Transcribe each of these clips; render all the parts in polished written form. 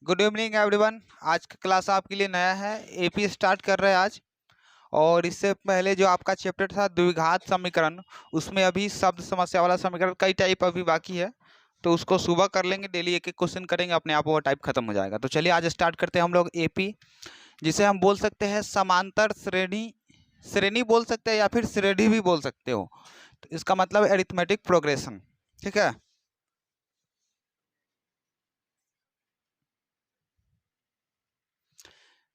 Good evening everyone. आज का class आपके लिए नया है। एपी स्टार्ट कर रहे हैं आज। और इससे पहले जो आपका चैप्टर था द्विघात समीकरण, उसमें अभी शब्द समस्या वाला समीकरण कई टाइप अभी बाकी है, तो उसको सुबह कर लेंगे। डेली एक एक क्वेश्चन करेंगे, अपने आप वो टाइप खत्म हो जाएगा। तो चलिए आज स्टार्ट करते हैं हम लोग एपी, जिसे हम बोल सकते हैं समांतर श्रेणी। श्रेणी बोल सकते हैं या फिर श्रेणी भी बोल सकते हो। तो इसका मतलब अरिथमेटिक प्रोग्रेशन। ठीक है।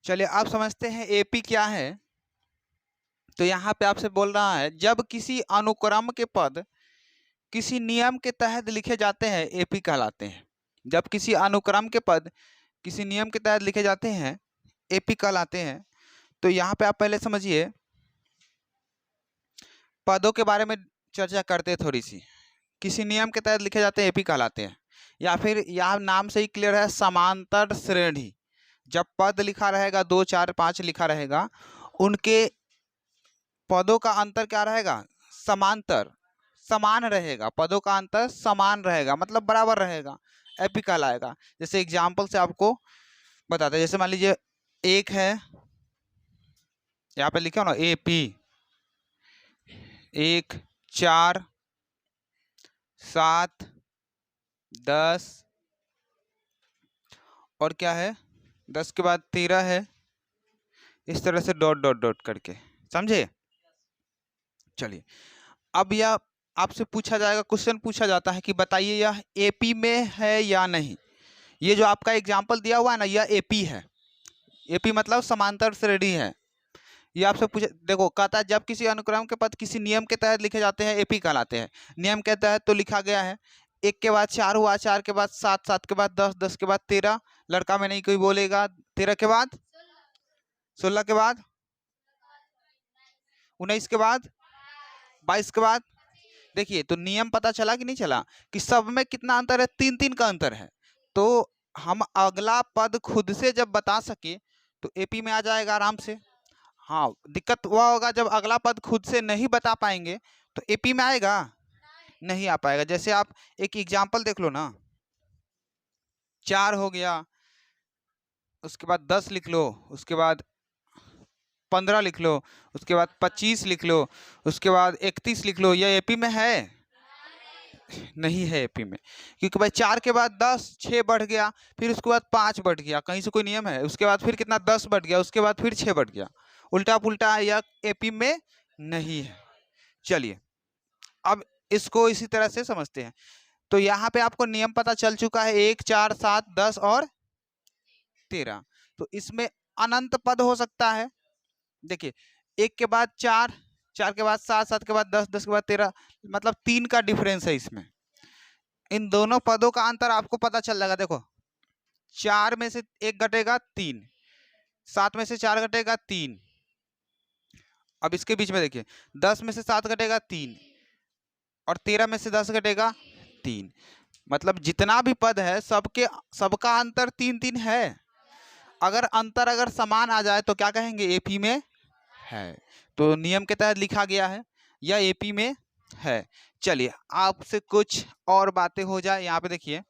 चलिए आप समझते हैं एपी क्या है। तो यहाँ पे आपसे बोल रहा है, जब किसी अनुक्रम के पद किसी नियम के तहत लिखे जाते हैं एपी कहलाते हैं। जब किसी अनुक्रम के पद किसी नियम के तहत लिखे जाते हैं एपी कहलाते हैं। तो यहाँ पे आप पहले समझिए, पदों के बारे में चर्चा करते हैं थोड़ी सी। किसी नियम के तहत लिखे जाते हैं एपी कहलाते हैं। या फिर यह नाम से ही क्लियर है, समांतर श्रेणी। जब पद लिखा रहेगा, 2 4 5 लिखा रहेगा, उनके पदों का अंतर क्या रहेगा? समांतर, समान रहेगा। पदों का अंतर समान रहेगा, मतलब बराबर रहेगा, एपी कहलाएगा। जैसे एग्जाम्पल से आपको बताते हैं, जैसे मान लीजिए एक है, यहाँ पे लिखे हो ना एपी, 1 4 7 10, और क्या है 10 के बाद 13 है, इस तरह से डॉट डॉट डॉट करके। समझे? चलिए, अब यह आपसे पूछा जाएगा, क्वेश्चन पूछा जाता है कि बताइए यह एपी में है या नहीं। ये जो आपका एग्जाम्पल दिया हुआ है ना, यह एपी है। एपी मतलब समांतर श्रेणी है। ये आपसे पूछे, देखो कहता है जब किसी अनुक्रम के पद किसी नियम के तहत लिखे जाते हैं एपी कहलाते हैं। नियम के तहत तो लिखा गया है, 1 के बाद 4 हुआ, 4 के बाद 7, 7 के बाद 10, 10 के बाद 13, लड़का में नहीं कोई बोलेगा, 13 के बाद 16 के बाद 19 के बाद 22 के बाद। देखिए तो नियम पता चला कि नहीं चला, कि सब में कितना अंतर है? 3 3 का अंतर है। तो हम अगला पद खुद से जब बता सके तो एपी में आ जाएगा आराम से। हाँ, दिक्कत हुआ होगा जब अगला पद खुद से नहीं बता पाएंगे तो एपी में आएगा? नहीं आ पाएगा। जैसे आप एक एग्जाम्पल देख लो ना, 4 हो गया, उसके बाद 10 लिख लो, उसके बाद 15 लिख लो, उसके बाद 25 लिख लो, उसके बाद 31 लिख लो। यह एपी में है? नहीं है एपी में, क्योंकि भाई 4 के बाद 10, 6 बढ़ गया, फिर उसके बाद 5 बढ़ गया, कहीं से कोई नियम है? उसके बाद फिर कितना 10 बढ़ गया, उसके बाद फिर 6 बढ़ गया, उल्टा पुल्टा। यह एपी में नहीं है। चलिए अब इसको इसी तरह से समझते हैं। तो यहाँ पे आपको नियम पता चल चुका है, 1 4 7 10 और 13। तो इसमें अनंत पद हो सकता है। देखिए 1 के बाद 4, 4 के बाद 7, 7 के बाद 10, 10 के बाद 13, मतलब 3 का डिफरेंस है इसमें। इन दोनों पदों का अंतर आपको पता चल जाएगा। देखो 4 में से 1 घटेगा 3, 7 में से 4 घटेगा 3। अब इसके बीच में देखिए 10 में से 7 घटेगा 3, और 13 में से 10 घटेगा 3। मतलब जितना भी पद है सबके सबका अंतर 3 3 है। अगर अंतर अगर समान आ जाए तो क्या कहेंगे? एपी में है। तो नियम के तहत लिखा गया है, यह एपी में है। चलिए आपसे कुछ और बातें हो जाए। यहाँ पे देखिए,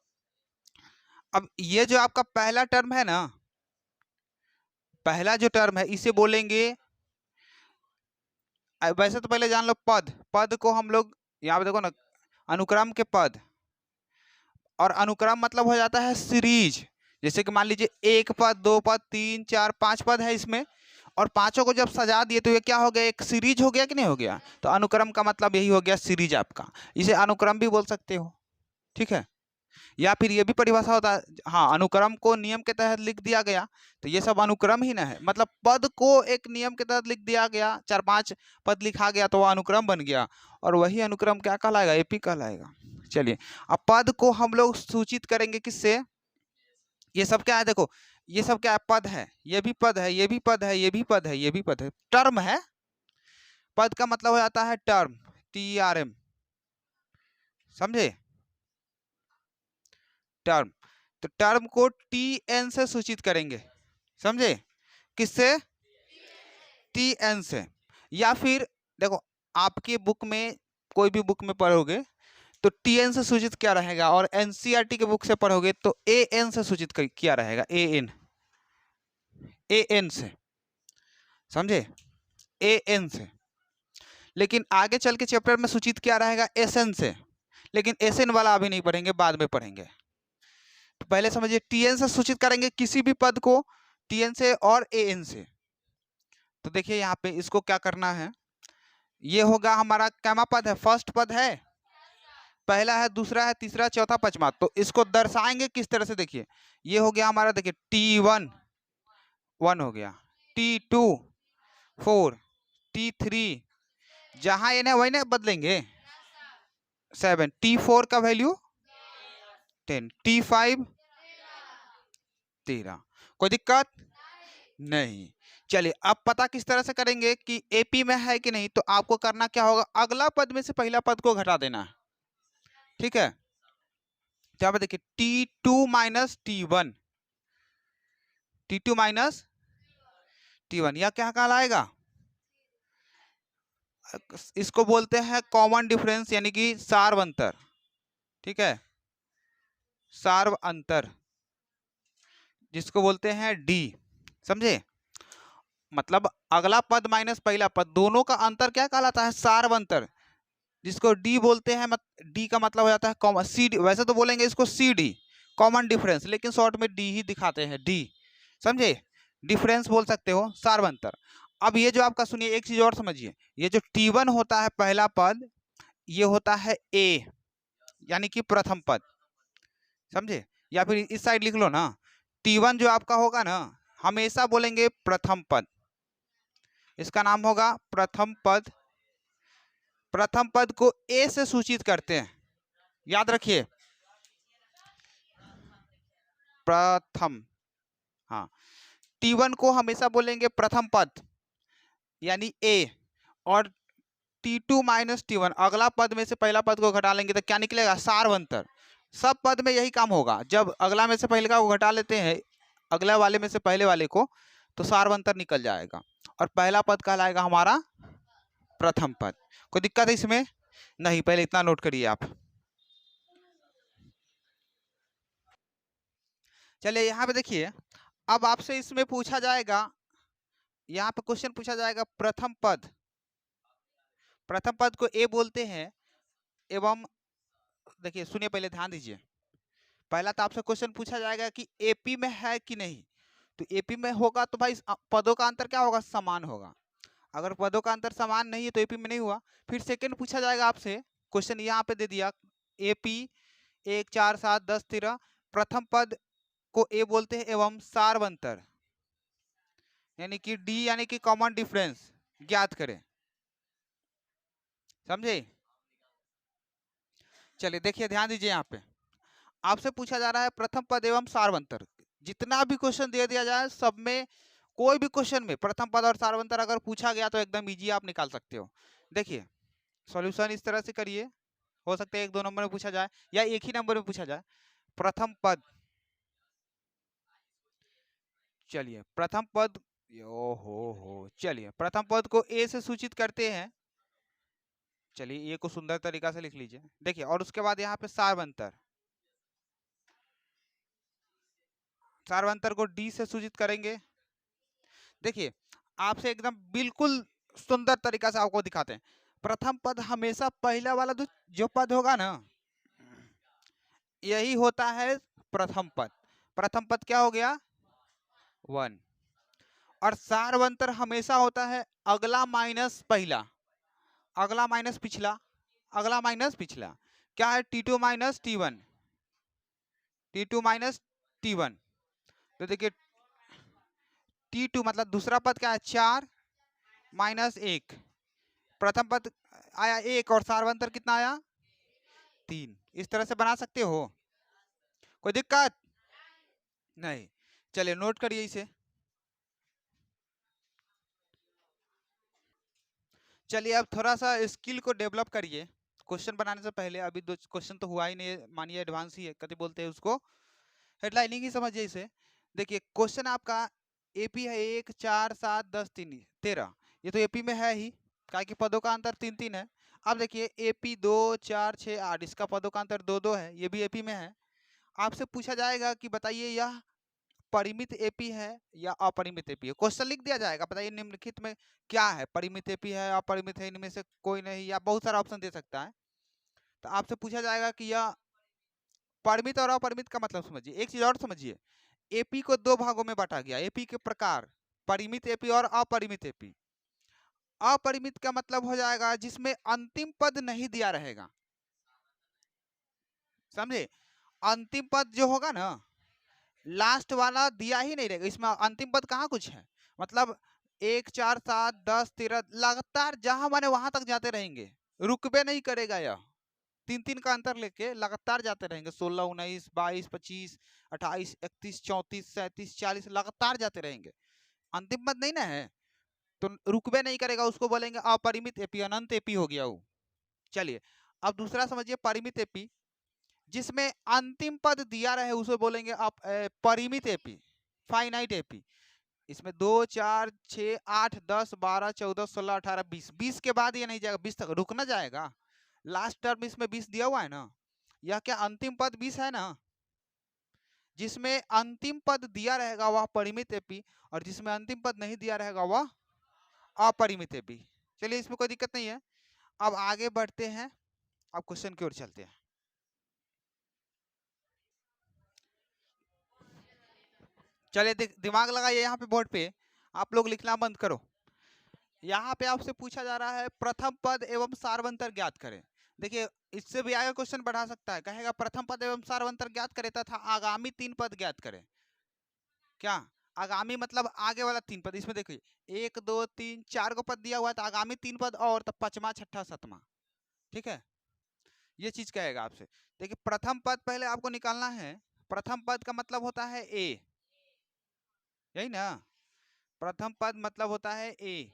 अब ये जो आपका पहला टर्म है ना, पहला जो टर्म है इसे बोलेंगे, वैसे तो पहले जान लो पद। पद को हम लोग यहाँ पे देखो ना, अनुक्रम के पद। और अनुक्रम मतलब हो जाता है सीरीज। जैसे कि मान लीजिए 1 पद, 2 पद, 3 4 5 पद है इसमें, और पांचों को जब सजा दिए तो ये क्या हो गया? एक सीरीज हो गया कि नहीं हो गया? तो अनुक्रम का मतलब यही हो गया, सीरीज आपका। इसे अनुक्रम भी बोल सकते हो। ठीक है। या फिर ये भी परिभाषा होता है, हाँ, अनुक्रम को नियम के तहत लिख दिया गया तो ये सब अनुक्रम ही ना है। मतलब पद को एक नियम के तहत लिख दिया गया, 4 5 पद लिखा गया तो वह अनुक्रम बन गया, और वही अनुक्रम क्या कहलाएगा? एपी कहलाएगा। चलिए अब पद को हम लोग सूचित करेंगे किससे? ये सब क्या है? देखो ये सब क्या है? पद है। ये भी पद है, ये भी पद है, ये भी पद है, ये भी पद है, टर्म है। पद का मतलब हो जाता है टर्म, TRM। समझे? टर्म। तो टर्म को TN से सूचित करेंगे। समझे? किससे? TN से। या फिर देखो आपकी बुक में, कोई भी बुक में पढ़ोगे तो टीएन से सूचित क्या रहेगा, और एनसीईआरटी के बुक से पढ़ोगे तो एएन से सूचित क्या रहेगा, एएन, एएन से, समझे, एएन से। लेकिन आगे चल के चैप्टर में सूचित क्या रहेगा, एसएन से, लेकिन एसएन वाला अभी नहीं पढ़ेंगे, बाद में पढ़ेंगे। तो पहले समझिए टीएन से सूचित करेंगे किसी भी पद को, टीएन से और एएन से। तो देखिए यहाँ पे इसको क्या करना है, ये होगा हमारा कैमा पद है, फर्स्ट पद है, पहला है, दूसरा है, तीसरा, चौथा, पांचवा। तो इसको दर्शाएंगे किस तरह से, देखिए ये हो गया हमारा, देखिए T1 1 हो गया, T2 4, T3 जहां n है वही ना बदलेंगे 7, T4 का वैल्यू 10, T5 13। कोई दिक्कत नहीं। चलिए अब पता किस तरह से करेंगे कि एपी में है कि नहीं, तो आपको करना क्या होगा, अगला पद में से पहला पद को घटा देना है, ठीक है। तो यहाँ पे देखिए T2 minus T1, T2 minus T1, यह क्या कहलाएगा, इसको बोलते हैं कॉमन डिफरेंस, यानी कि सार्व अंतर, ठीक है, सार्व अंतर, जिसको बोलते हैं डी, समझे। मतलब अगला पद माइनस पहला पद, दोनों का अंतर क्या कहलाता है, सार्व अंतर, जिसको डी बोलते हैं। डी का मतलब हो जाता है कॉमन, सी डी, वैसे तो बोलेंगे इसको सी डी, कॉमन डिफरेंस, लेकिन शॉर्ट में डी ही दिखाते हैं, डी, समझे, डिफरेंस बोल सकते हो, सार्व अंतर। अब ये जो आपका सुनिए, एक चीज और समझिए, ये जो T1 होता है पहला पद, ये होता है ए, यानी कि प्रथम पद, समझे, या फिर इस साइड लिख लो ना, T1 जो आपका होगा ना, हमेशा बोलेंगे प्रथम पद, इसका नाम होगा प्रथम पद। प्रथम पद को ए से सूचित करते हैं, याद रखिए, प्रथम, हाँ, T1 को हमेशा बोलेंगे प्रथम पद यानी ए, और T2 माइनस T1 अगला पद में से पहला पद को घटा लेंगे तो क्या निकलेगा, सार्व अंतर। सब पद में यही काम होगा, जब अगला में से पहले का को घटा लेते हैं अगला वाले में से पहले वाले को, तो सार्व अंतर निकल जाएगा, और पहला पद कहलाएगा हमारा प्रथम पद। कोई दिक्कत है इसमें नहीं, पहले इतना नोट करिए आप। चलिए यहाँ पे देखिए, अब आपसे इसमें पूछा जाएगा, यहाँ पे क्वेश्चन पूछा जाएगा, प्रथम पद, प्रथम पद को ए बोलते हैं, एवं देखिए सुनिए, पहले ध्यान दीजिए, पहला तो आपसे क्वेश्चन पूछा जाएगा कि एपी में है कि नहीं, तो एपी में होगा तो भाई पदों का अंतर क्या होगा, समान होगा। अगर पदों का अंतर समान नहीं है तो एपी में नहीं हुआ। फिर सेकंड पूछा जाएगा आपसे, क्वेश्चन यहाँ पे दे दिया, एपी 1 4 7 10 13, प्रथम पद को ए बोलते हैं एवं सार्व अंतर, यानी कि डी, यानी कि कॉमन डिफरेंस ज्ञात करें, समझे। चलिए देखिए ध्यान दीजिए, यहाँ पे आपसे पूछा जा रहा है प्रथम पद एवं सार्व अंतर। जितना भी क्वेश्चन दे दिया जाए सब में, कोई भी क्वेश्चन में प्रथम पद और सार्व अंतर अगर पूछा गया तो एकदम इजी आप निकाल सकते हो। देखिए सॉल्यूशन इस तरह से करिए, हो सकता है 1 2 नंबर में पूछा जाए या एक ही नंबर में पूछा जाए। प्रथम पद, चलिए प्रथम पद, हो चलिए प्रथम पद को ए से सूचित करते हैं, चलिए ए को सुंदर तरीका से लिख लीजिए। देखिए और उसके बाद यहाँ पे सार्व अंतर, सार्व अंतर को डी से सूचित करेंगे। देखिए आपसे एकदम बिल्कुल सुंदर तरीका से आपको दिखाते हैं, प्रथम पद हमेशा पहला वाला जो पद होगा ना, यही होता है प्रथम पद। प्रथम पद क्या हो गया, 1, और सार्व अंतर हमेशा होता है अगला माइनस पहला, अगला माइनस पिछला, अगला माइनस पिछला। क्या है, T2 minus T1, T2 minus T1। तो देखिए T2 मतलब दूसरा पद क्या है, 4 माइनस 1, प्रथम पद आया 1 और सार्व अंतर कितना आया, 3। इस तरह से बना सकते हो, कोई दिक्कत नहीं। चलिए नोट करिए इसे। चलिए अब थोड़ा सा स्किल को डेवलप करिए क्वेश्चन बनाने से पहले। अभी 2 क्वेश्चन तो हुआ ही नहीं, मानिए एडवांस ही है, कभी बोलते हैं उसको, हेडलाइनिंग ही समझिए इसे। देखिए क्वेश्चन आपका एपी है 1 4 7 10 3 13, ये तो एपी में है ही, क्या कि पदों का अंतर 3 3 है। अब देखिए एपी 2 4 6 8 इसका पदों का अंतर 2 2 है, ये भी एपी में है। आपसे पूछा जाएगा कि बताइए यह परिमित एपी है या अपरिमित एपी है। क्वेश्चन लिख दिया जाएगा, बताइए निम्नलिखित में क्या है, परिमित एपी है अपरिमित है, इनमें से कोई नहीं, या बहुत सारा ऑप्शन दे सकता है। तो आपसे पूछा जाएगा कि यह परिमित और अपरिमित का मतलब समझिए। एक चीज और समझिए, एपी को दो भागों में बांटा गया, एपी के प्रकार, परिमित एपी और अपरिमित एपी। अपरिमित का मतलब हो जाएगा जिसमें अंतिम पद नहीं दिया रहेगा, समझे। अंतिम पद जो होगा ना, लास्ट वाला दिया ही नहीं रहेगा, इसमें अंतिम पद कहाँ कुछ है। मतलब 1 4 7 10 13 लगातार जहां माने वहां तक जाते रहेंगे, रुकबे नहीं करेगा यह। 3 3 का अंतर लेके लगातार जाते रहेंगे, 16 19 22 25 28 31 34 37 40 लगातार जाते रहेंगे। अंतिम पद नहीं ना है, तो रुकबे नहीं करेगा, उसको बोलेंगे अपरिमित एपी, अनंत एपी हो गया वो। चलिए अब दूसरा समझिए, परिमित एपी, जिसमें अंतिम पद दिया रहे उसे बोलेंगे आप परिमित एपी, फाइनाइट एपी। इसमें 2 4 6 8 10 12 14 16 18 20, 20 के बाद ये नहीं जाएगा, 20 तक रुकना जाएगा। लास्ट टर्म इसमें 20 दिया हुआ है ना, यह क्या अंतिम पद 20 है ना। जिसमें अंतिम पद दिया रहेगा वह परिमित एपी, और जिसमें अंतिम पद नहीं दिया रहेगा वह अपरिमित एपी। चलिए इसमें कोई दिक्कत नहीं है। अब आगे बढ़ते हैं, अब क्वेश्चन की ओर चलते हैं। चलिए दिमाग लगाइए यहाँ पे बोर्ड पे, आप लोग लिखना बंद करो। यहाँ पे आपसे पूछा जा रहा है प्रथम पद एवं सारवंतर ज्ञात करें। देखिए इससे भी आगे क्वेश्चन बढ़ा सकता है, कहेगा प्रथम पद एवं सारवंतर ज्ञात करें तथा आगामी 3 पद ज्ञात करें। क्या आगामी मतलब आगे वाला 3 पद, इसमें देखिए 1 2 3 4 को पद दिया हुआ है, तो आगामी 3 पद और तो पांचवा छठा सातवां, ठीक है, ये चीज कहेगा आपसे। देखिए प्रथम पद पहले आपको निकालना है, प्रथम पद का मतलब होता है ए, यही ना, प्रथम पद मतलब होता है ए।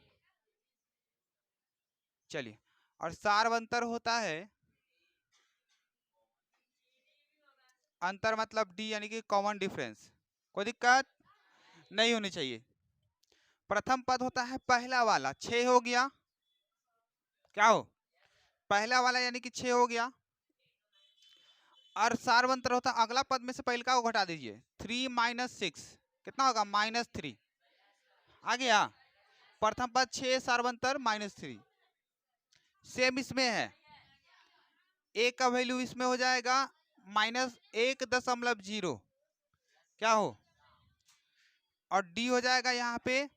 चलिए, और सारवंतर होता है, अंतर मतलब डी यानी कि कॉमन डिफरेंस, कोई दिक्कत नहीं होनी चाहिए। प्रथम पद होता है पहला वाला, 6 हो गया, क्या हो, पहला वाला यानी कि 6 हो गया। और सारवंतर होता है अगला पद में से पहले का को घटा दीजिए, 3 माइनस 6 कितना होगा, -3 आ गया। प्रथम पद 6, सारवंतर -3। सेम इसमें है, ए का वैल्यू इसमें हो जाएगा -1.0, क्या हो, और डी हो जाएगा यहाँ पे,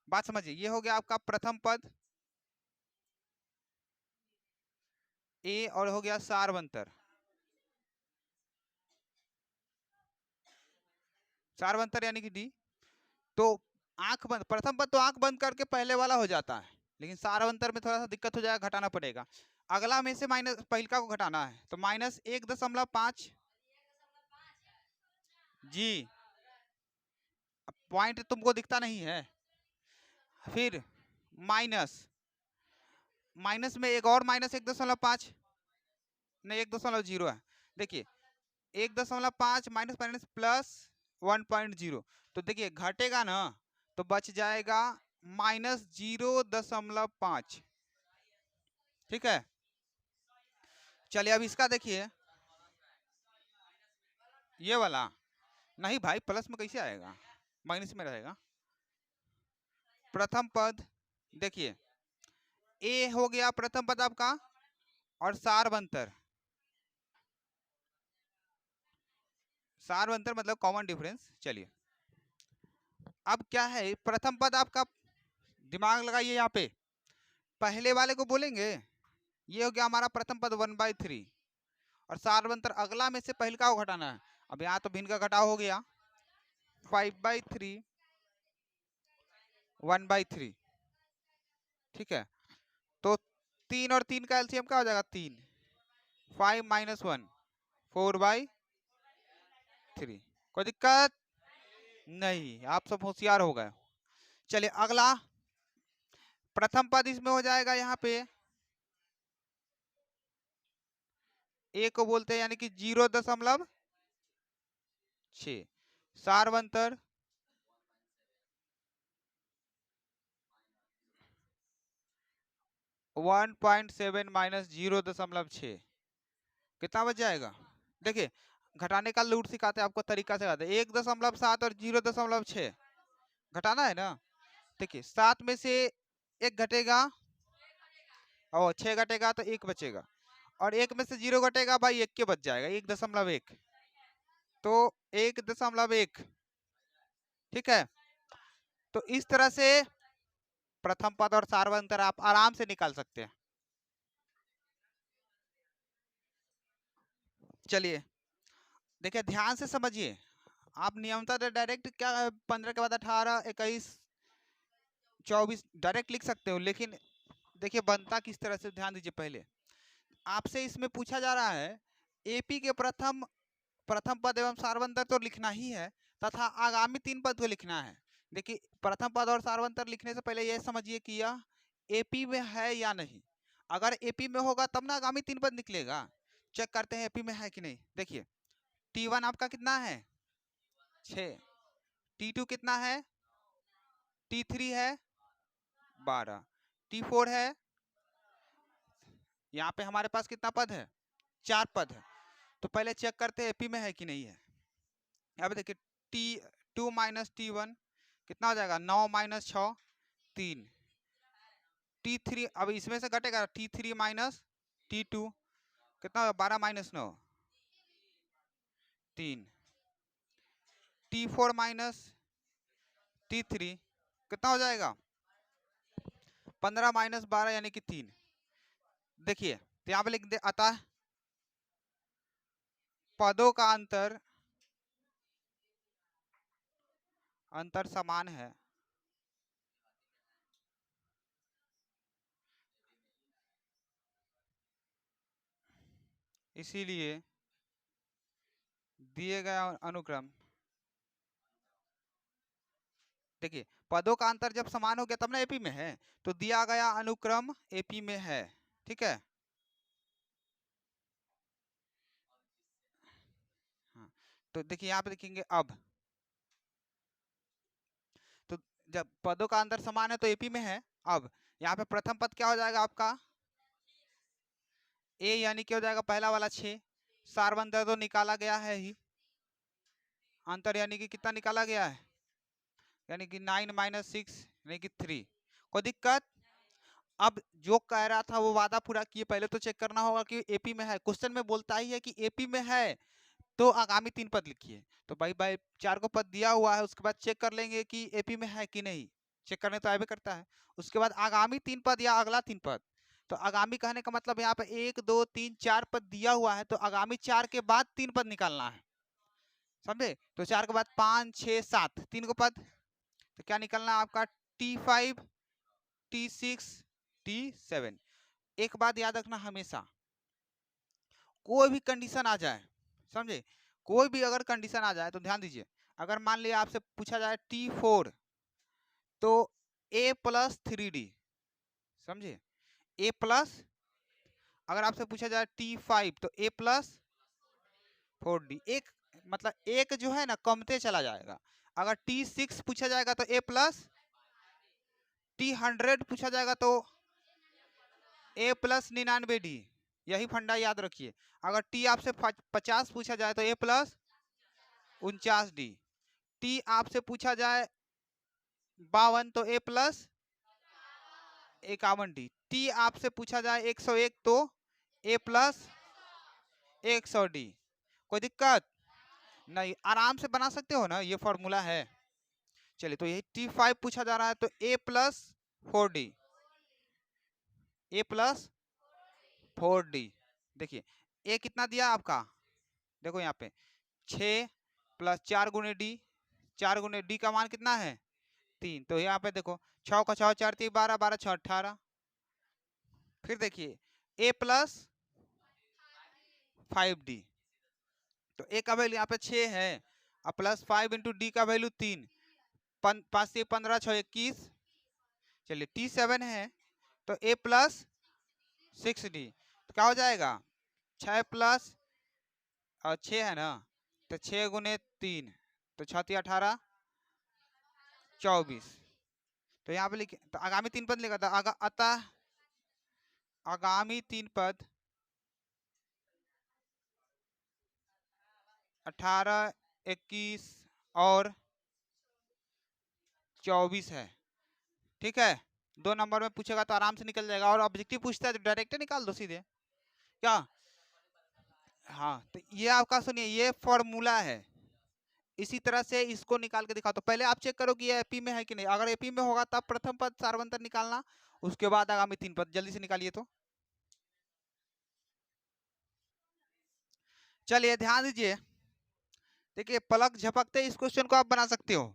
बात समझिए, ये हो गया आपका प्रथम पद ए, और हो गया सारवंतर, सारवंतर यानी कि डी। तो आंख बंद, प्रथम पद तो आंख बंद करके पहले वाला हो जाता है, लेकिन सारवंतर में थोड़ा सा दिक्कत हो जाएगा, घटाना पड़ेगा। अगला में से माइनस पहिलका को घटाना है, तो -1.5 जी, पॉइंट तुमको दिखता नहीं है। फिर माइनस, माइनस में एक और -1.5, नहीं 1.0 है। देखिए 1.5 माइनस माइनस प्लस 1.0, तो देखिए घटेगा ना, तो बच जाएगा -0.5, ठीक है। चलिए अब इसका देखिए, ये वाला नहीं भाई, प्लस में कैसे आएगा, माइनस में रहेगा। प्रथम पद देखिए, ए हो गया प्रथम पद आपका, और सारवंतर, सारवंतर मतलब कॉमन डिफरेंस। चलिए अब क्या है, प्रथम पद आपका, दिमाग लगाइए यहाँ पे, पहले वाले को बोलेंगे, ये हो गया हमारा प्रथम पद 1/3, और सारवंतर अगला में से पहले का घटाना है। अब यहाँ तो भिन्न का घटाव हो गया, 5/3 1/3, ठीक है। तो 3 और 3 का एलसीएम क्या हो जाएगा, 3, 5 - 1 4/3, कोई दिक्कत नहीं, आप सब होशियार हो गए। चलिए अगला, प्रथम पद इसमें हो जाएगा यहाँ पे, ए को बोलते हैं यानी कि 0.6, सारवंतर 1.7 माइनस 0.6 कितना बच जाएगा? देखिए घटाने का लूट सिखाते हैं आपको, तरीका सिखाते हैं। 1.7 और 0.6 घटाना है ना। देखिए 7 में से 1 घटेगा और 6 घटेगा तो 1 बचेगा, और 1 में से 0 घटेगा भाई 1 के बच जाएगा, 1.1 तो 1.1। ठीक है, तो इस तरह से प्रथम पद और सार्वंतर आप आराम से निकाल सकते हैं। चलिए देखिए ध्यान से समझिए, आप नियमता डायरेक्ट क्या 15 के बाद 18, 21, 24 डायरेक्ट लिख सकते हो, लेकिन देखिए बनता किस तरह से, ध्यान दीजिए। पहले आपसे इसमें पूछा जा रहा है एपी के प्रथम पद एवं सार्वंतर तो लिखना ही है, तथा आगामी 3 पद को लिखना है। देखिए प्रथम पद और सार्वंतर लिखने से पहले यह समझिए कि यह एपी में है या नहीं। अगर एपी में होगा तब ना आगामी 3 पद निकलेगा। चेक करते हैं एपी में है कि नहीं। देखिए T1 आपका कितना है 6, T2 कितना है, T3 है 12, T4 है, यहाँ पे हमारे पास कितना पद है 4 पद है। तो पहले चेक करते हैं एपी में है कि नहीं है। यहाँ पे देखिए T2 माइनस T1 कितना हो जाएगा 9 माइनस 6 3, T3 अब इसमें से घटेगा T3 माइनस T2 कितना होगा 12 माइनस 9 3, T4 माइनस T3 कितना हो जाएगा 15 माइनस 12 यानी कि 3। देखिए तो यहाँ पे लिख दे अतः पदों का अंतर समान है, इसीलिए दिए गए अनुक्रम। देखिए पदों का अंतर जब समान हो गया तब ना एपी में है, तो दिया गया अनुक्रम एपी में है। ठीक है, हाँ तो देखिए यहाँ पे देखेंगे अब, तो जब पदों का अंतर समान है तो एपी में है। अब यहाँ पे प्रथम पद क्या हो जाएगा आपका ए, यानी क्या हो जाएगा पहला वाला 6, सार्वंतर तो निकाला गया है ही, अंतर यानी कि कितना निकाला गया है, यानी कि 9 माइनस 6 यानी कि 3। कोई दिक्कत? अब जो कह रहा था वो वादा पूरा किए, पहले तो चेक करना होगा कि एपी में है। क्वेश्चन में बोलता ही है कि एपी में है तो आगामी 3 पद लिखिए। तो भाई 4 को पद दिया हुआ है, उसके बाद चेक कर लेंगे कि एपी में है कि नहीं, चेक करने तो आए करता है। उसके बाद आगामी 3 पद या अगला 3 पद, तो आगामी कहने का मतलब यहाँ पे 1 2 3 4 पद दिया हुआ है, तो आगामी 4 के बाद 3 पद निकालना है, समझे। तो 4 के बाद 5 6 7 3 को पद, तो क्या निकलना है आपका T5 T6 T7। एक बात याद रखना हमेशा, कोई भी कंडीशन आ जाए, समझे, कोई भी अगर कंडीशन आ जाए तो ध्यान दीजिए। अगर मान लिया आपसे पूछा जाए T4 तो A प्लस 3D, समझे, A प्लस। अगर आपसे पूछा जाए T5 तो A प्लस 4D, एक मतलब एक जो है ना कमते चला जाएगा। अगर T6 पूछा जाएगा तो A प्लस, T100 पूछा जाएगा तो A प्लस 99D, यही फंडा याद रखिए। अगर T आपसे 50 पूछा जाए तो A प्लस 49D, T आपसे पूछा जाए 52 तो A प्लस 51D, T आपसे पूछा जाए 101 तो A प्लस 100D। कोई दिक्कत नहीं, आराम से बना सकते हो ना, ये फॉर्मूला है। चलिए तो यही T5 पूछा जा रहा है तो A plus 4D, A plus 4D। देखिए A कितना दिया आपका, देखो यहाँ पे 6 प्लस 4 गुने D, 4 गुने D का मान कितना है 3, तो यहाँ पे देखो 6 का 6 4 3 12 12 6 18। फिर देखिए A प्लस 5D, तो A का वैल्यू यहाँ पे 6 है, और प्लस 5 इंटू D का वैल्यू 3, 5 से 15 6 21। चलिए T7 है तो A प्लस 6D, तो क्या हो जाएगा 6 प्लस और 6 है ना, तो 6 गुने 3 तो 6 18 24। तो यहाँ पे लिखे तो आगामी 3 पद लिखा था अतः आगामी 3 पद 18, 21 और 24 है। ठीक है, 2 नंबर में पूछेगा तो आराम से निकल जाएगा, और ऑब्जेक्टिव पूछता है तो डायरेक्ट निकाल दो सीधे। क्या? हाँ, तो ये आपका सुनिए, ये फॉर्मूला है। इसी तरह से इसको निकाल के दिखाओ। तो पहले आप चेक करो कि ये एपी में है कि नहीं। अगर एपी में होगा तब प्रथम पद सार्वंतर निकालना, उसके बाद आगामी 3 पद। जल्दी से निकालिए। तो चलिए ध्यान दीजिए, देखिए पलक झपकते इस क्वेश्चन को आप बना सकते हो।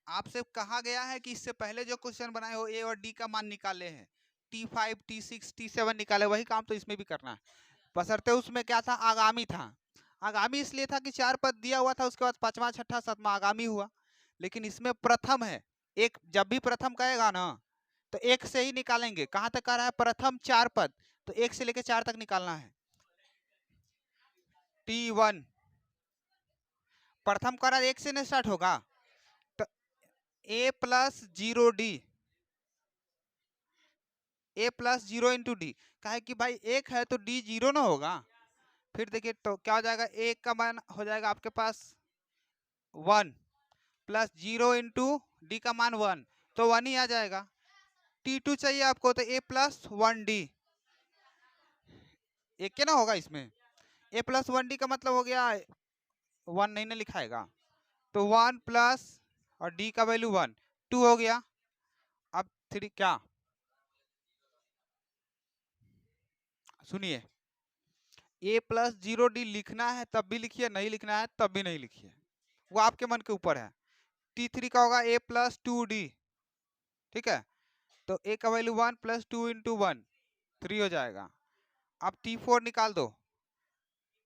आपसे कहा गया है कि इससे पहले जो क्वेश्चन बनाए हो ए और डी का मान निकाले हैं, T5, T6, T7 निकाले, वही काम तो इसमें भी करना है। बशर्ते उसमें क्या था, आगामी था। आगामी इसलिए था कि 4 पद दिया हुआ था, उसके बाद 5वां 6ठा 7वां आगामी हुआ। लेकिन इसमें प्रथम है, एक जब भी प्रथम कहेगा ना तो एक से ही निकालेंगे। कहां तक कह रहा है, प्रथम 4 पद, तो 1 से लेकर 4 तक निकालना है। T1 प्रथम करा 1 से नहीं स्टार्ट होगा, तो A+0D, A+0 इंटू डी। कहा कि भाई 1 है तो D 0 ना होगा। फिर देखिए तो क्या हो जाएगा, 1 का मान हो जाएगा आपके पास 1, +0 इंटू डी का मान 1, तो 1 ही आ जाएगा। T2 चाहिए आपको, तो A+1D, एक क्या ना होगा इसमें। A+1D का मतलब हो गया 1 नहीं ना लिखाएगा, तो 1 प्लस और D का वैल्यू 1, 2 हो गया। अब 3 क्या, सुनिए, A+0D लिखना है तब भी लिखिए, नहीं लिखना है तब भी नहीं लिखिए, वो आपके मन के ऊपर है। T3 का होगा A+2D। ठीक है, तो A का वैल्यू 1 + 2 इंटू 1, 3 हो जाएगा। अब T4 निकाल दो,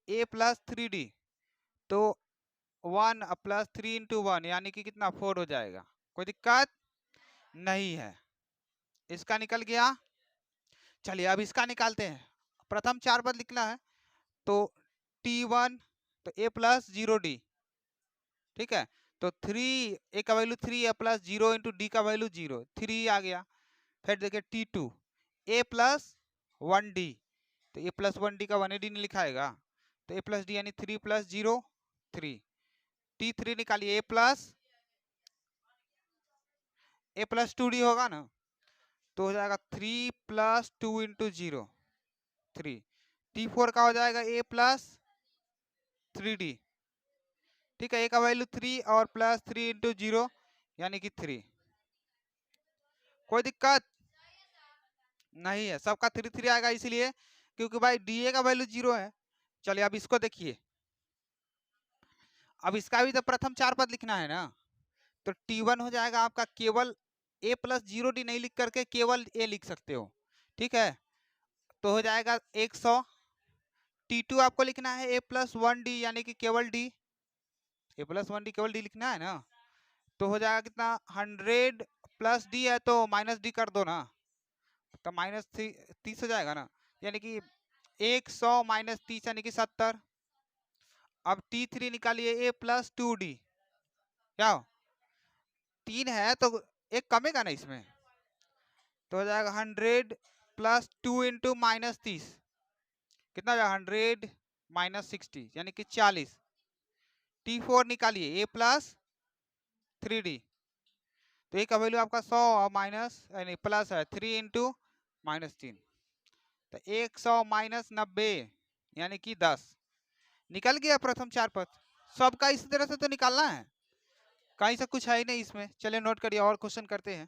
A+3D, तो 1 + 3 इंटू 1 यानी कि कितना, 4 हो जाएगा। कोई दिक्कत नहीं है, इसका निकल गया। चलिए अब इसका निकालते हैं। प्रथम 4 पद लिखना है, तो T1 तो A+0D। ठीक है, तो 3, A का वैल्यू 3 A+0 इंटू डी का वैल्यू 0, 3 आ गया। फिर देखिए T2 A+1D, तो A+1D का 1D नहीं लिखाएगा, तो A+D यानी 3 + 0 3। T3 निकालिए, A+2D होगा ना, तो हो जाएगा 3 + 2 इंटू 0, 3। T4 का हो जाएगा A+3D। ठीक है, A का वैल्यू 3 और +3 इंटू 0 यानी कि 3। कोई दिक्कत नहीं है, सबका 3 3 आएगा, इसीलिए क्योंकि भाई DA का वैल्यू 0 है। चलिए अब इसको देखिए, अब इसका भी तो प्रथम 4 पद लिखना है ना, तो T1 हो जाएगा आपका, केवल A+0D नहीं लिख करके केवल A लिख सकते हो। ठीक है, तो हो जाएगा 100। T2 आपको लिखना है A+1D यानी कि केवल D, A+1D केवल D लिखना है ना, तो हो जाएगा कितना, 100 + D है तो -D कर दो ना, तो -30 हो जाएगा ना, यानी कि 100 - 30 यानी कि 70। अब T3 निकालिए, A+2D, क्या 3 है तो एक कमेगा ना इसमें, तो हो जाएगा 100 + 2 इंटू -30, कितना हो जाएगा, 100 - 60 यानी कि 40। T4 निकालिए, A+3D, तो A का वैल्यू आपका 100 और माइनस यानी प्लस है 3 इंटू -3, तो 100 - 90 यानी कि 10। निकल गया प्रथम 4 पद। सबका इसी तरह से तो निकालना है, कहीं से कुछ है ही नहीं इसमें। चलिए नोट करिए और क्वेश्चन करते हैं।